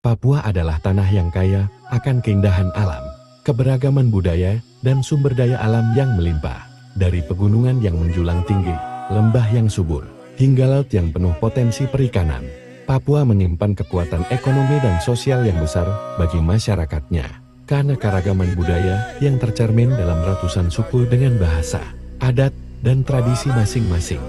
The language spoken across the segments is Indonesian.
Papua adalah tanah yang kaya akan keindahan alam, keberagaman budaya, dan sumber daya alam yang melimpah. Dari pegunungan yang menjulang tinggi, lembah yang subur, hingga laut yang penuh potensi perikanan, Papua menyimpan kekuatan ekonomi dan sosial yang besar bagi masyarakatnya. Karena keragaman budaya yang tercermin dalam ratusan suku dengan bahasa, adat, dan tradisi masing-masing,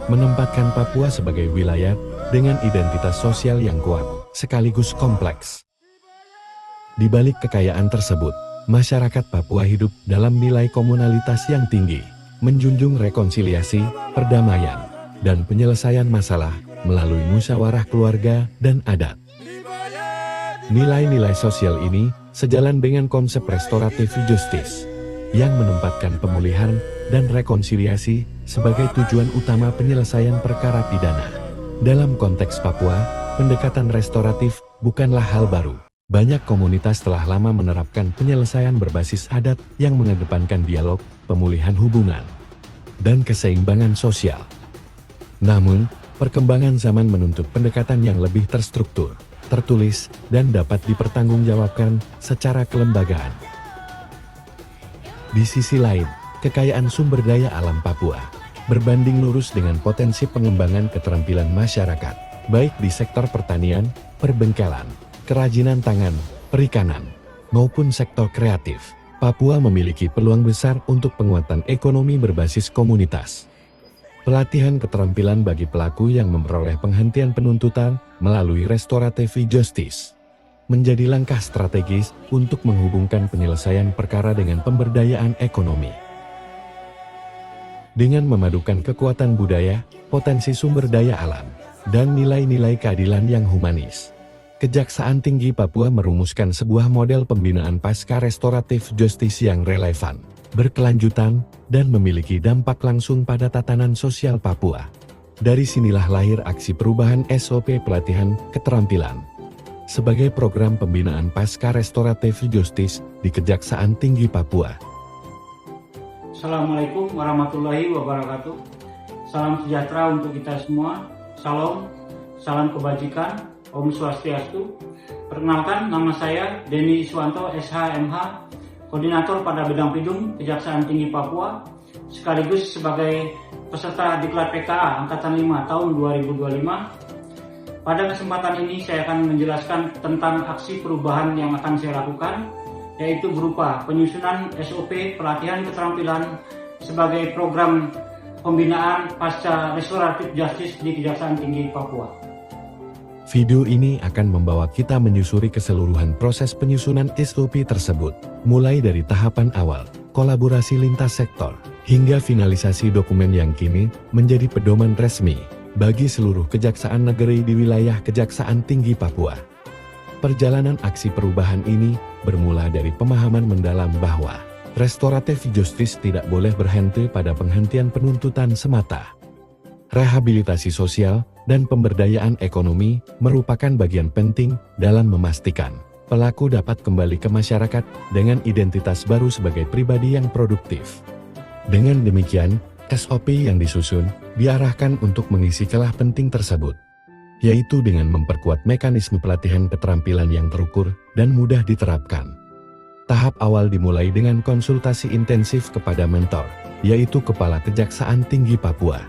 menempatkan Papua sebagai wilayah dengan identitas sosial yang kuat, sekaligus kompleks. Di balik kekayaan tersebut, masyarakat Papua hidup dalam nilai komunalitas yang tinggi, menjunjung rekonsiliasi, perdamaian, dan penyelesaian masalah melalui musyawarah keluarga dan adat. Nilai-nilai sosial ini sejalan dengan konsep restoratif justice, yang menempatkan pemulihan dan rekonsiliasi sebagai tujuan utama penyelesaian perkara pidana. Dalam konteks Papua, pendekatan restoratif bukanlah hal baru. Banyak komunitas telah lama menerapkan penyelesaian berbasis adat yang mengedepankan dialog, pemulihan hubungan, dan keseimbangan sosial. Namun, perkembangan zaman menuntut pendekatan yang lebih terstruktur, tertulis, dan dapat dipertanggungjawabkan secara kelembagaan. Di sisi lain, kekayaan sumber daya alam Papua berbanding lurus dengan potensi pengembangan keterampilan masyarakat, baik di sektor pertanian, perbengkelan, kerajinan tangan, perikanan, maupun sektor kreatif. Papua memiliki peluang besar untuk penguatan ekonomi berbasis komunitas. Pelatihan keterampilan bagi pelaku yang memperoleh penghentian penuntutan melalui restoratif justice menjadi langkah strategis untuk menghubungkan penyelesaian perkara dengan pemberdayaan ekonomi. Dengan memadukan kekuatan budaya, potensi sumber daya alam, dan nilai-nilai keadilan yang humanis, Kejaksaan Tinggi Papua merumuskan sebuah model pembinaan pasca restoratif justice yang relevan, berkelanjutan, dan memiliki dampak langsung pada tatanan sosial Papua. Dari sinilah lahir aksi perubahan SOP pelatihan keterampilan sebagai program pembinaan pasca restoratif justice di Kejaksaan Tinggi Papua. Assalamualaikum warahmatullahi wabarakatuh. Salam sejahtera untuk kita semua. Salam, salam kebajikan, Om Swastiastu. Perkenalkan, nama saya Denny Iswanto, SH.MH, Koordinator pada Bidang Pidum Kejaksaan Tinggi Papua, sekaligus sebagai peserta Diklat PKA Angkatan 5 tahun 2025. Pada kesempatan ini saya akan menjelaskan tentang aksi perubahan yang akan saya lakukan, yaitu berupa penyusunan SOP pelatihan keterampilan sebagai program pembinaan pasca restoratif justice di Kejaksaan Tinggi Papua. Video ini akan membawa kita menyusuri keseluruhan proses penyusunan SOP tersebut, mulai dari tahapan awal, kolaborasi lintas sektor, hingga finalisasi dokumen yang kini menjadi pedoman resmi bagi seluruh kejaksaan negeri di wilayah Kejaksaan Tinggi Papua. Perjalanan aksi perubahan ini bermula dari pemahaman mendalam bahwa restoratif justice tidak boleh berhenti pada penghentian penuntutan semata. Rehabilitasi sosial dan pemberdayaan ekonomi merupakan bagian penting dalam memastikan pelaku dapat kembali ke masyarakat dengan identitas baru sebagai pribadi yang produktif. Dengan demikian, SOP yang disusun diarahkan untuk mengisi celah penting tersebut, yaitu dengan memperkuat mekanisme pelatihan keterampilan yang terukur dan mudah diterapkan. Tahap awal dimulai dengan konsultasi intensif kepada mentor, yaitu Kepala Kejaksaan Tinggi Papua.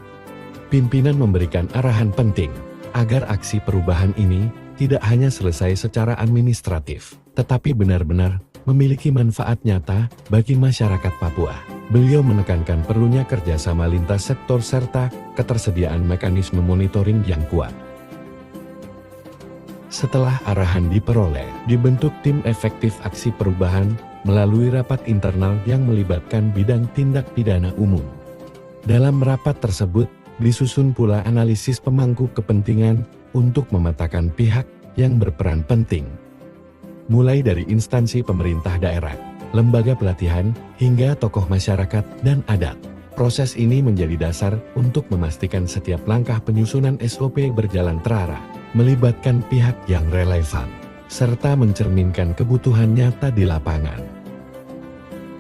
Pimpinan memberikan arahan penting agar aksi perubahan ini tidak hanya selesai secara administratif, tetapi benar-benar memiliki manfaat nyata bagi masyarakat Papua. Beliau menekankan perlunya kerjasama lintas sektor serta ketersediaan mekanisme monitoring yang kuat. Setelah arahan diperoleh, dibentuk tim efektif aksi perubahan melalui rapat internal yang melibatkan bidang tindak pidana umum. Dalam rapat tersebut, disusun pula analisis pemangku kepentingan untuk memetakan pihak yang berperan penting. Mulai dari instansi pemerintah daerah, lembaga pelatihan, hingga tokoh masyarakat dan adat. Proses ini menjadi dasar untuk memastikan setiap langkah penyusunan SOP berjalan terarah, melibatkan pihak yang relevan, serta mencerminkan kebutuhan nyata di lapangan.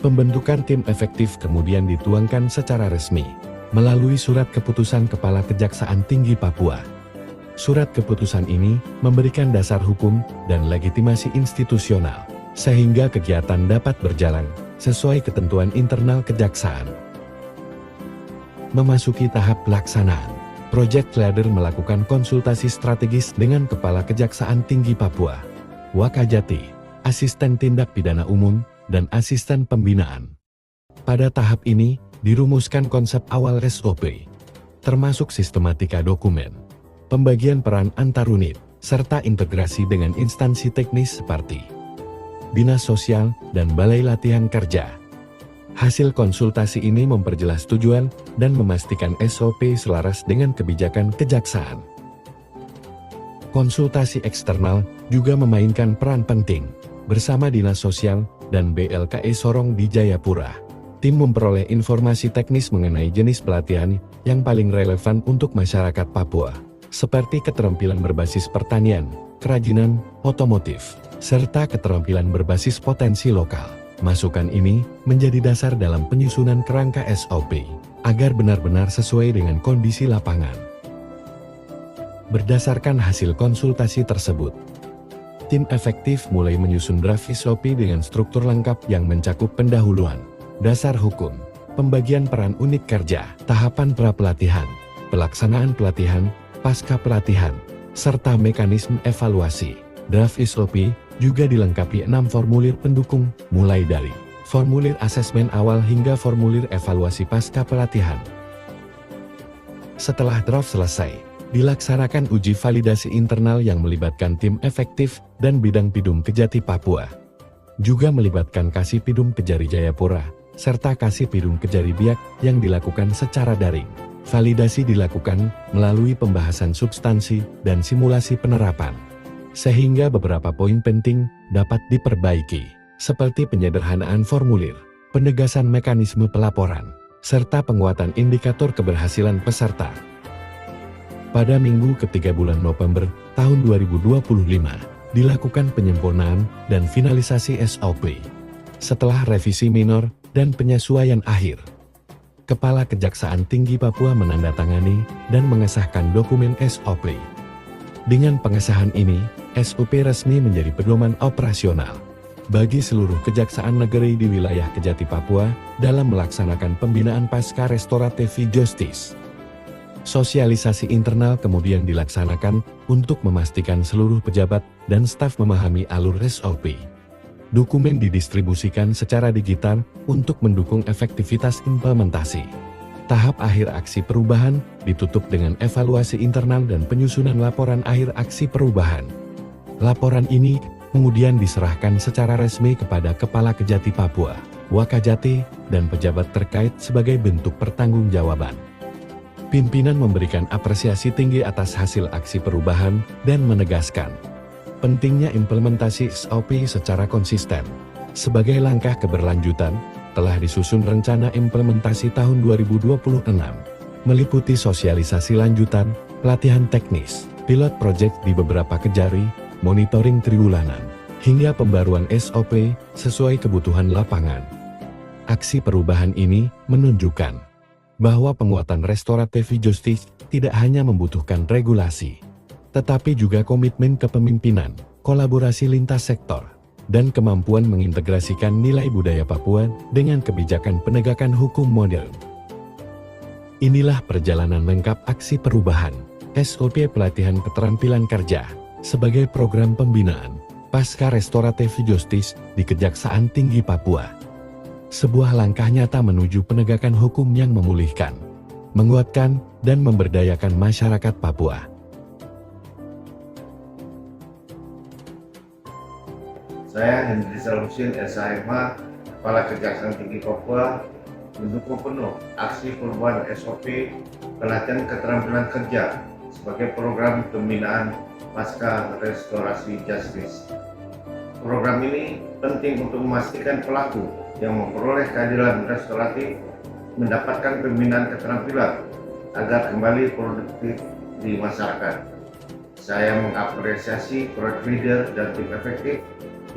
Pembentukan tim efektif kemudian dituangkan secara resmi melalui Surat Keputusan Kepala Kejaksaan Tinggi Papua. Surat keputusan ini memberikan dasar hukum dan legitimasi institusional, sehingga kegiatan dapat berjalan sesuai ketentuan internal kejaksaan. Memasuki tahap pelaksanaan, Project Leader melakukan konsultasi strategis dengan Kepala Kejaksaan Tinggi Papua, Wakajati, Asisten Tindak Pidana Umum, dan Asisten Pembinaan. Pada tahap ini, dirumuskan konsep awal SOP, termasuk sistematika dokumen, pembagian peran antar unit, serta integrasi dengan instansi teknis seperti Dinas Sosial dan Balai Latihan Kerja. Hasil konsultasi ini memperjelas tujuan dan memastikan SOP selaras dengan kebijakan kejaksaan. Konsultasi eksternal juga memainkan peran penting. Bersama Dinas Sosial dan BLKE Sorong di Jayapura, tim memperoleh informasi teknis mengenai jenis pelatihan yang paling relevan untuk masyarakat Papua, seperti keterampilan berbasis pertanian, kerajinan, otomotif, serta keterampilan berbasis potensi lokal. Masukan ini menjadi dasar dalam penyusunan kerangka SOP, agar benar-benar sesuai dengan kondisi lapangan. Berdasarkan hasil konsultasi tersebut, tim efektif mulai menyusun draft SOP dengan struktur lengkap yang mencakup pendahuluan, dasar hukum, pembagian peran unit kerja, tahapan pra-pelatihan, pelaksanaan pelatihan, pasca pelatihan, serta mekanisme evaluasi. Draft SOP juga dilengkapi 6 formulir pendukung, mulai dari formulir asesmen awal hingga formulir evaluasi pasca pelatihan. Setelah draft selesai, dilaksanakan uji validasi internal yang melibatkan tim efektif dan bidang Pidum Kejati Papua. Juga melibatkan Kasipidum Kejari Jayapura, serta Kasipidum Kejari Biak yang dilakukan secara daring. Validasi dilakukan melalui pembahasan substansi dan simulasi penerapan, sehingga beberapa poin penting dapat diperbaiki, seperti penyederhanaan formulir, penegasan mekanisme pelaporan, serta penguatan indikator keberhasilan peserta. Pada minggu ketiga bulan November tahun 2025, dilakukan penyempurnaan dan finalisasi SOP. Setelah revisi minor dan penyesuaian akhir, Kepala Kejaksaan Tinggi Papua menandatangani dan mengesahkan dokumen SOP. Dengan pengesahan ini, SOP resmi menjadi pedoman operasional bagi seluruh kejaksaan negeri di wilayah Kejati Papua dalam melaksanakan pembinaan pasca restoratif justice. Sosialisasi internal kemudian dilaksanakan untuk memastikan seluruh pejabat dan staf memahami alur SOP. Dokumen didistribusikan secara digital untuk mendukung efektivitas implementasi. Tahap akhir aksi perubahan ditutup dengan evaluasi internal dan penyusunan laporan akhir aksi perubahan. Laporan ini kemudian diserahkan secara resmi kepada Kepala Kejati Papua, Wakajati, dan pejabat terkait sebagai bentuk pertanggungjawaban. Pimpinan memberikan apresiasi tinggi atas hasil aksi perubahan dan menegaskan pentingnya implementasi SOP secara konsisten. Sebagai langkah keberlanjutan, telah disusun rencana implementasi tahun 2026, meliputi sosialisasi lanjutan, pelatihan teknis, pilot project di beberapa kejari, monitoring triwulanan, hingga pembaruan SOP sesuai kebutuhan lapangan. Aksi perubahan ini menunjukkan bahwa penguatan restoratif justice tidak hanya membutuhkan regulasi, tetapi juga komitmen kepemimpinan, kolaborasi lintas sektor, dan kemampuan mengintegrasikan nilai budaya Papua dengan kebijakan penegakan hukum modern. Inilah perjalanan lengkap aksi perubahan, SOP pelatihan keterampilan kerja, sebagai program pembinaan pasca restoratif justice di Kejaksaan Tinggi Papua. Sebuah langkah nyata menuju penegakan hukum yang memulihkan, menguatkan, dan memberdayakan masyarakat Papua. Saya Hendri Salusin, SHMH, Kepala Kejaksaan Tinggi Papua, mendukung penuh aksi perubahan SOP pelatihan keterampilan kerja sebagai program pembinaan pasca restorasi justice. Program ini penting untuk memastikan pelaku yang memperoleh keadilan restoratif mendapatkan pembinaan keterampilan agar kembali produktif di masyarakat. Saya mengapresiasi project leader dan tim efektif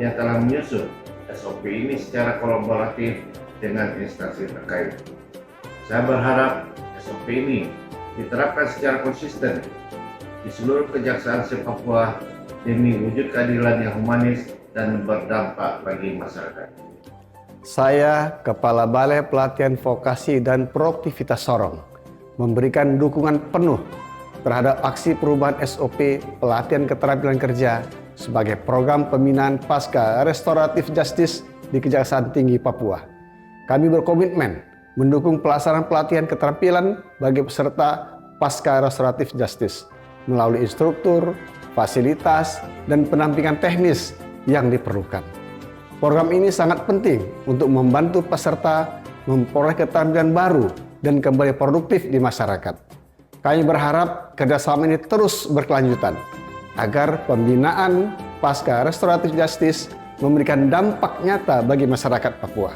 yang telah menyusun SOP ini secara kolaboratif dengan instansi terkait. Saya berharap SOP ini diterapkan secara konsisten di seluruh kejaksaan se-Papua demi wujud keadilan yang humanis dan berdampak bagi masyarakat. Saya, Kepala Balai Pelatihan Vokasi dan Produktivitas Sorong, memberikan dukungan penuh terhadap aksi perubahan SOP pelatihan keterampilan kerja sebagai program pembinaan pasca restoratif justice di Kejaksaan Tinggi Papua. Kami berkomitmen mendukung pelaksanaan pelatihan keterampilan bagi peserta pasca restoratif justice melalui instruktur, fasilitas, dan pendampingan teknis yang diperlukan. Program ini sangat penting untuk membantu peserta memperoleh keterampilan baru dan kembali produktif di masyarakat. Kami berharap kerjasama ini terus berkelanjutan agar pembinaan pasca restoratif justice memberikan dampak nyata bagi masyarakat Papua.